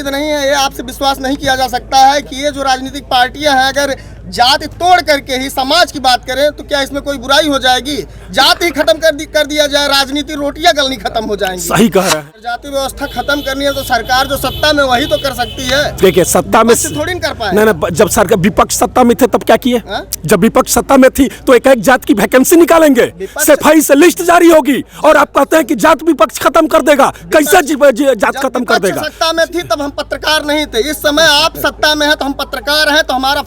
नहीं है, ये आपसे विश्वास नहीं किया जा सकता है कि ये जो राजनीतिक पार्टियां हैं अगर जाति तोड़ करके ही समाज की बात करें तो क्या इसमें कोई बुराई हो जाएगी? जाति ही खत्म कर दिया जाए, राजनीति रोटियां गलनी खत्म हो जाएंगी। सही कह रहा है। जाति व्यवस्था खत्म करनी है तो सरकार जो सत्ता में वही तो कर सकती है। देखिए सत्ता में थोड़ी न कर पाए। नहीं, जब सरकार विपक्ष सत्ता में थे तब क्या किए? जब विपक्ष सत्ता में थी तो एक जात की वैकेंसी निकालेंगे, सफाई से लिस्ट जारी होगी और आप कहते हैं कि जात विपक्ष खत्म कर देगा। कैसे जात खत्म कर देगा? सत्ता में थी तब हम पत्रकार नहीं थे, इस समय आप सत्ता में है तो हम पत्रकार हैं, तो हमारा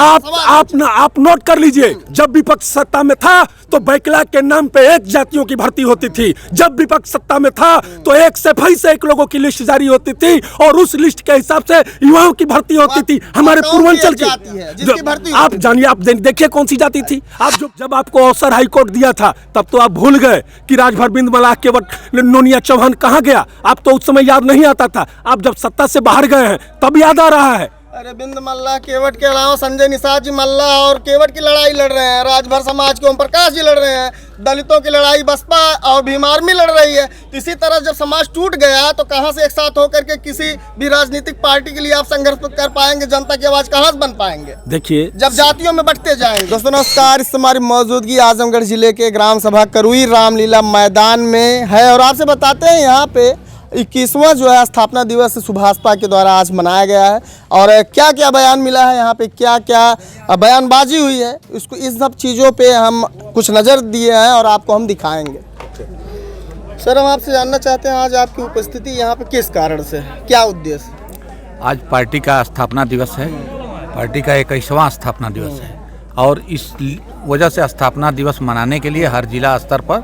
आप नोट कर लीजिए, जब विपक्ष सत्ता में था तो बैकलॉग के नाम पे एक जातियों की भर्ती होती थी। जब विपक्ष सत्ता में था तो एक सफाई से एक लोगों की लिस्ट जारी होती थी और उस लिस्ट के हिसाब से युवाओं की भर्ती होती थी। हमारे पूर्वांचल की आप जानिए, आप देखिए कौन सी जाति थी। आप जब आपको अवसर हाईकोर्ट दिया था तब तो आप भूल गए कि राजभर बिंद मलाह केवट नोनिया चौहान कहाँ गया। आप तो उस समय याद नहीं आता था, आप जब सत्ता से बाहर गए हैं तब याद आ रहा है। अरे बिंद मल्ला केवट के अलावा संजय निषाद जी मल्ला और केवट की लड़ाई लड़ रहे हैं, राजभर समाज के ओम प्रकाश जी लड़ रहे हैं, दलितों की लड़ाई बसपा और भीम आर्मी लड़ रही है। तो इसी तरह जब समाज टूट गया तो कहां से एक साथ होकर के किसी भी राजनीतिक पार्टी के लिए आप संघर्ष कर पाएंगे? जनता की आवाज कहां से बन पाएंगे? देखिए जब जातियों में बंटते जाएंगे। दोस्तों नमस्कार, इस हमारी मौजूदगी आजमगढ़ जिले के ग्राम सभा करुई रामलीला मैदान में है और आपसे बताते हैं यहाँ पे 21वां जो है स्थापना दिवस सुभाषपा के द्वारा आज मनाया गया है और क्या क्या बयान मिला है, यहाँ पे क्या क्या बयानबाजी हुई है, इसको इस सब चीज़ों पे हम कुछ नज़र दिए हैं और आपको हम दिखाएंगे। सर हम आपसे जानना चाहते हैं आज आपकी उपस्थिति यहाँ पे किस कारण से है, क्या उद्देश्य? आज पार्टी का स्थापना दिवस है, पार्टी का 21वां स्थापना दिवस है और इस वजह से स्थापना दिवस मनाने के लिए हर जिला स्तर पर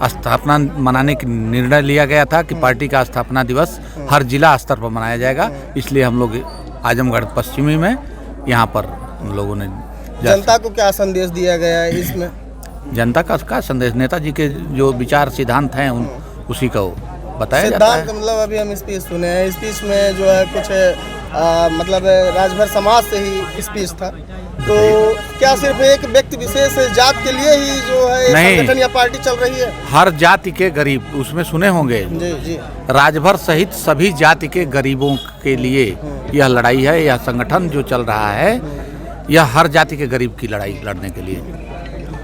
स्थापना मनाने की निर्णय लिया गया था कि पार्टी का स्थापना दिवस हर जिला स्तर पर मनाया जाएगा। इसलिए हम लोग आजमगढ़ पश्चिमी में यहाँ पर हम लोगों ने जनता को क्या संदेश दिया गया है इसमें? जनता का संदेश नेताजी के जो विचार सिद्धांत हैं उसी का बताया जाता है। मतलब अभी हम स्पीच सुने हैं, स्पीच में जो है कुछ मतलब राजभर समाज से ही स्पीच था, तो क्या सिर्फ एक व्यक्ति विशेष जात के लिए ही जो है संगठन या पार्टी चल रही है? हर जाति के गरीब उसमें सुने होंगे जी। राजभर सहित सभी जाति के गरीबों के लिए यह लड़ाई है, यह संगठन जो चल रहा है यह हर जाति के गरीब की लड़ाई लड़ने के लिए।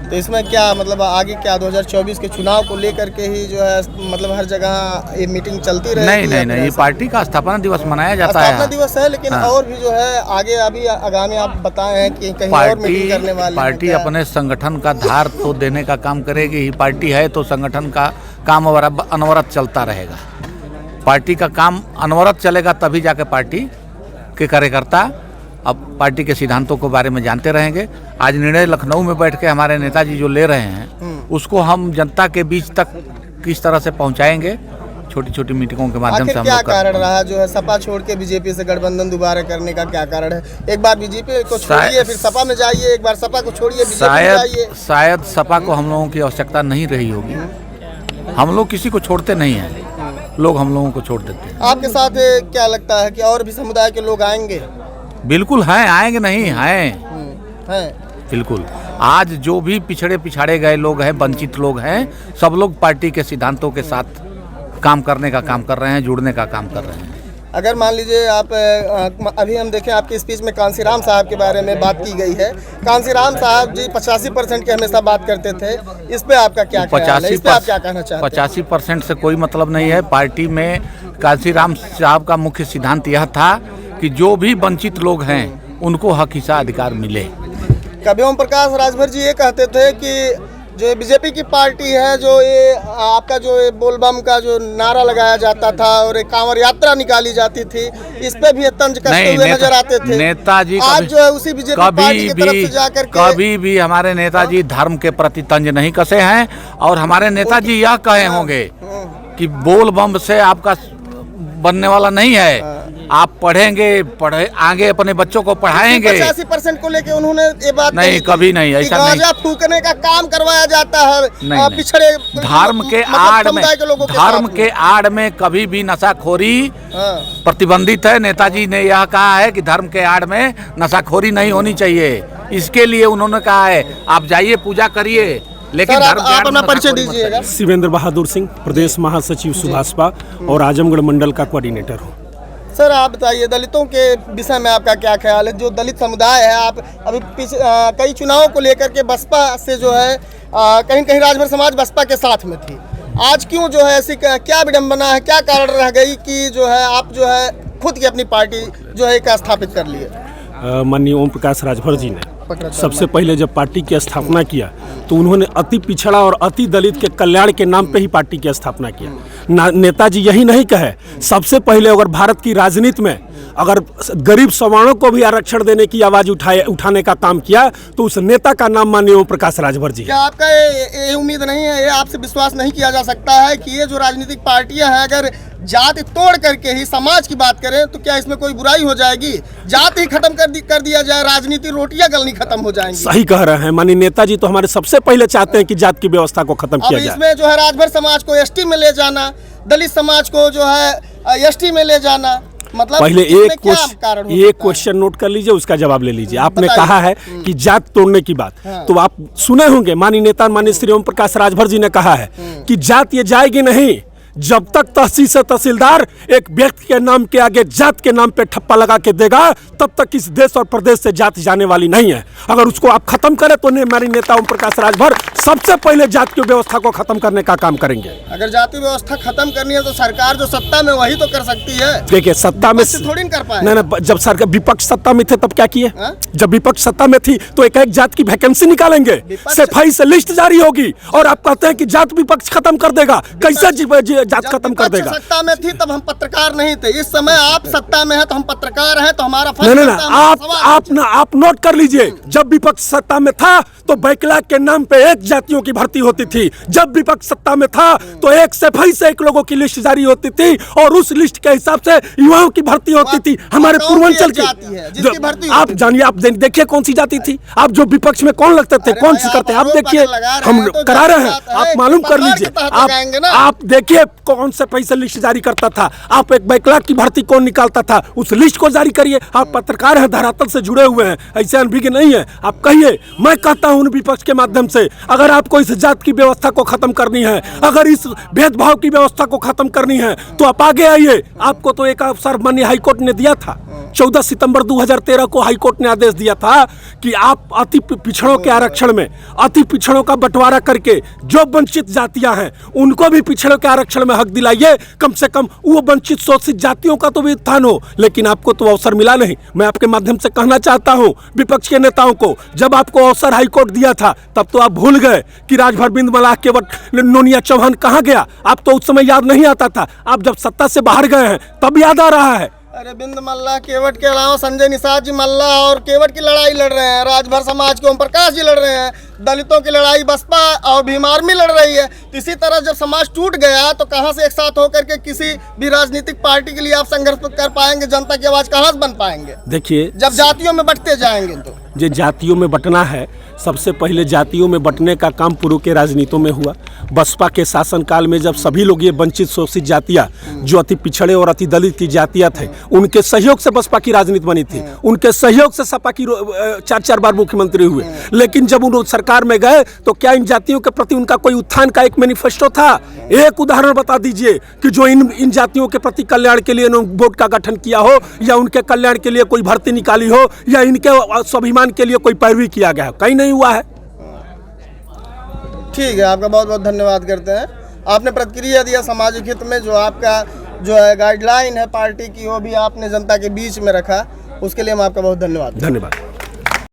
तो इसमें क्या मतलब आगे क्या 2024 के चुनाव को लेकर के ही जो है मतलब हर जगह ये मीटिंग चलती रहेगी? नहीं, ये पार्टी का स्थापना दिवस मनाया जाता है। स्थापना दिवस है लेकिन और भी जो है आगे अभी आगामी आप बताए हैं कि कहीं और मीटिंग करने वाले पार्टी अपने संगठन का धार तो देने का काम करेगी ही। पार्टी है तो संगठन का काम अनवरत चलता रहेगा। पार्टी का काम अनवरत चलेगा तभी जाके पार्टी के कार्यकर्ता अब पार्टी के सिद्धांतों के बारे में जानते रहेंगे। आज निर्णय लखनऊ में बैठ के हमारे नेताजी जो ले रहे हैं उसको हम जनता के बीच तक किस तरह से पहुंचाएंगे, छोटी छोटी मीटिंगों के माध्यम से हम क्या कारण रहा जो है सपा छोड़ के बीजेपी से गठबंधन दोबारा करने का क्या कारण है? एक बार बीजेपी को छोड़िए फिर सपा में जाइए, एक बार सपा को छोड़िए बीजेपी में जाइए। शायद सपा को हम लोगों की आवश्यकता नहीं रही होगी। हम लोग किसी को छोड़ते नहीं हैं, लोग हम लोगों को छोड़ देते हैं। आपके साथ क्या लगता है कि और भी समुदाय के लोग आएंगे? बिल्कुल हैं, आएंगे नहीं हैं बिल्कुल। आज जो भी पिछड़े गए लोग हैं, वंचित लोग हैं, सब लोग पार्टी के सिद्धांतों के साथ काम करने का काम कर रहे हैं, जुड़ने का काम कर रहे हैं। अगर मान लीजिए आप अभी हम देखें आपकी स्पीच में कांसीराम साहब के बारे में बात की गई है। कांसीराम साहब जी 85% की हमेशा बात करते थे, इस पे आपका क्या ख्याल है? इस पे आप क्या कहना चाहते हैं? 85% से कोई मतलब नहीं है। पार्टी में कांसीराम साहब का मुख्य सिद्धांत यह था कि जो भी वंचित लोग हैं उनको हक हिस्सा अधिकार मिले। कभी ओम प्रकाश राजभर जी ये कहते थे कि जो बीजेपी की पार्टी है, जो ये आपका जो बोलबम का जो नारा लगाया जाता था और एक कांवड़ यात्रा निकाली जाती थी, इस पे भी तंज कसते हुए नजर आते थे नेताजी। आज जो है उसी बीजेपी पार्टी की तरफ से जाकर कभी भी हमारे नेताजी धर्म के प्रति तंज नहीं कसे हैं और हमारे नेताजी यह कहे होंगे कि बोलबम से आपका बनने वाला नहीं है, आप पढ़े आगे अपने बच्चों को पढ़ाएंगे। 85% को लेके उन्होंने ये बात नहीं, कभी नहीं, ऐसा नहीं। गांजा फूकने का काम करवाया जाता है पिछड़े धर्म के आड़ में कभी भी नशाखोरी प्रतिबंधित है। नेताजी ने यह कहा है कि धर्म के आड़ में नशाखोरी नहीं होनी चाहिए। इसके लिए उन्होंने कहा है आप जाइए पूजा करिए, लेकिन आप अपना परिचय दीजिएगा। शिवेंद्र बहादुर सिंह, प्रदेश महासचिव सुभाषपा और आजमगढ़ मंडल का कोऑर्डिनेटर हूँ। सर आप बताइए, दलितों के विषय में आपका क्या ख्याल है? जो दलित समुदाय है, आप अभी कई चुनावों को लेकर के बसपा से जो है कहीं कहीं राजभर समाज बसपा के साथ में थी, आज क्यों जो है ऐसी क्या विडंबना है, क्या कारण रह गई कि जो है आप जो है खुद की अपनी पार्टी जो है क्या स्थापित कर लिए? माननीय ओम प्रकाश राजभर जी ने सबसे पहले जब पार्टी की स्थापना किया तो उन्होंने अति पिछड़ा और अति दलित के कल्याण के नाम पे ही पार्टी की स्थापना किया। नेताजी यही नहीं कहे, सबसे पहले अगर भारत की राजनीति में अगर गरीब सवर्णों को भी आरक्षण देने की आवाज उठाने का काम किया तो उस नेता का नाम माननीय ओम प्रकाश राजभर जी। क्या आपका ये उम्मीद नहीं है, ये आपसे विश्वास नहीं किया जा सकता है कि ये जो राजनीतिक पार्टियां हैं अगर जाति तोड़ करके ही समाज की बात करें तो क्या इसमें कोई बुराई हो जाएगी? जाति ही खत्म कर दिया जाए, राजनीति रोटियां गलनी खत्म हो जाएंगी। सही कह रहे हैं माननीय नेताजी, तो हमारे सबसे पहले चाहते हैं कि जात की व्यवस्था को खत्म किया जाए। इसमें जो है राजभर समाज को एसटी में ले जाना, दलित समाज को जो है एसटी में ले जाना, मतलब पहले एक क्वेश्चन नोट कर लीजिए, उसका जवाब ले लीजिए। आपने कहा है कि जात तोड़ने की बात, तो आप सुने होंगे माननीय नेता माननीय श्री ओम प्रकाश राजभर जी ने कहा है कि जात ये जाएगी नहीं जब तक तहसील से तहसीलदार एक व्यक्ति के नाम के आगे जात के नाम पे ठप्पा लगा के देगा, तब तक इस देश और प्रदेश से जाति जाने वाली नहीं है। अगर उसको आप खत्म करें तो हमारे नेता ओम प्रकाश राजभर सबसे पहले जात की व्यवस्था को खत्म करने का काम करेंगे। अगर जाति व्यवस्था खत्म करनी है तो सरकार जो सत्ता में वही तो कर सकती है। देखिए सत्ता में थोड़ी कर पाए। नहीं, जब सरकार विपक्ष सत्ता में थे तब क्या किए? जब विपक्ष सत्ता में थी तो एक जात की वैकेंसी निकालेंगे, सफाई से लिस्ट जारी होगी, और आप कहते हैं कि जात विपक्ष खत्म कर देगा। कैसे जात खत्म कर देगा? सत्ता में थी तब हम पत्रकार नहीं थे, इस समय आप सत्ता में है तो हम पत्रकार हैं, तो हमारा नहीं, आप नोट कर लीजिए, जब विपक्ष सत्ता में था तो बैकलॉग के नाम पे एक जातियों की भर्ती होती थी। जब विपक्ष सत्ता में था तो एक सफाई से एक लोगों की लिस्ट जारी होती थी और उस लिस्ट के हिसाब से युवाओं की भर्ती होती थी। हमारे पूर्वांचल की आप जानिए, आप देखिए कौन सी जाति थी। आप जो विपक्ष में कौन लगते थे, कौन सी करते, आप देखिए, हम करा रहे हैं, आप मालूम कर लीजिए। आप देखिए कौन से पैसे लिस्ट जारी करता था, आप एक बैकलॉग की भर्ती कौन निकालता था, उस लिस्ट को जारी करिए। आप पत्रकार हैं, धरातल से जुड़े हुए हैं, ऐसे अनभिज्ञ नहीं है। आप कहिए, मैं कहता हूं विपक्ष के माध्यम से, अगर आपको इस जात की व्यवस्था को खत्म करनी है, अगर इस भेदभाव की व्यवस्था को खत्म करनी है तो आप आगे आइए। आपको तो एक अवसर माननीय हाईकोर्ट ने दिया था, 14 सितंबर 2013 को हाईकोर्ट ने आदेश दिया था कि आप अति पिछड़ों के आरक्षण में अति पिछड़ों का बंटवारा करके जो वंचित जातियां हैं उनको भी पिछड़ों के आरक्षण में हक दिलाइए। कम से कम वो वंचित शोषित जातियों का तो भी उत्थान हो, लेकिन आपको तो अवसर मिला नहीं। मैं आपके माध्यम से कहना चाहता हूं विपक्ष के नेताओं को, जब आपको अवसर हाईकोर्ट दिया था तब तो आप भूल गए कि राजभर बिंद मलाह के वक्त नोनिया चौहान कहाँ गया। आप तो उस समय याद नहीं आता था, आप जब सत्ता से बाहर गए हैं तब याद आ रहा है। अरे बिंद मल्ला केवट के अलावा संजय निषाद जी मल्ला और केवट की लड़ाई लड़ रहे हैं, राजभर समाज के ओम प्रकाश जी लड़ रहे हैं, दलितों की लड़ाई बसपा और भीम आर्मी लड़ रही है। तो इसी तरह जब समाज टूट गया तो कहां से एक साथ होकर के किसी भी राजनीतिक पार्टी के लिए आप संघर्ष कर पाएंगे? जनता की आवाज कहां से बन पाएंगे? देखिए, जब जातियों में बंटते जाएंगे तो जो जातियों में बंटना है, सबसे पहले जातियों में बंटने का काम पूर्व के राजनीतियों में हुआ। बसपा के शासनकाल में जब सभी लोग ये वंचित शोषित जातियाँ जो अति पिछड़े और अति दलित की जातियाँ थे, उनके सहयोग से बसपा की राजनीति बनी थी, उनके सहयोग से सपा की 4-4 बार मुख्यमंत्री हुए। लेकिन जब उन सरकार में गए तो क्या इन जातियों के प्रति उनका कोई उत्थान का एक मैनिफेस्टो था? एक उदाहरण बता दीजिए कि जो इन जातियों के प्रति कल्याण के लिए बोर्ड का गठन किया हो, या उनके कल्याण के लिए कोई भर्ती निकाली हो, या इनके स्वाभिमान के लिए कोई पैरवी किया गया हो? कहीं नहीं हुआ है। ठीक है, आपका बहुत बहुत धन्यवाद करते हैं। आपने प्रतिक्रिया दिया सामाजिक हित में, जो आपका जो है गाइडलाइन है पार्टी की वो भी आपने जनता के बीच में रखा, उसके लिए हम आपका बहुत धन्यवाद।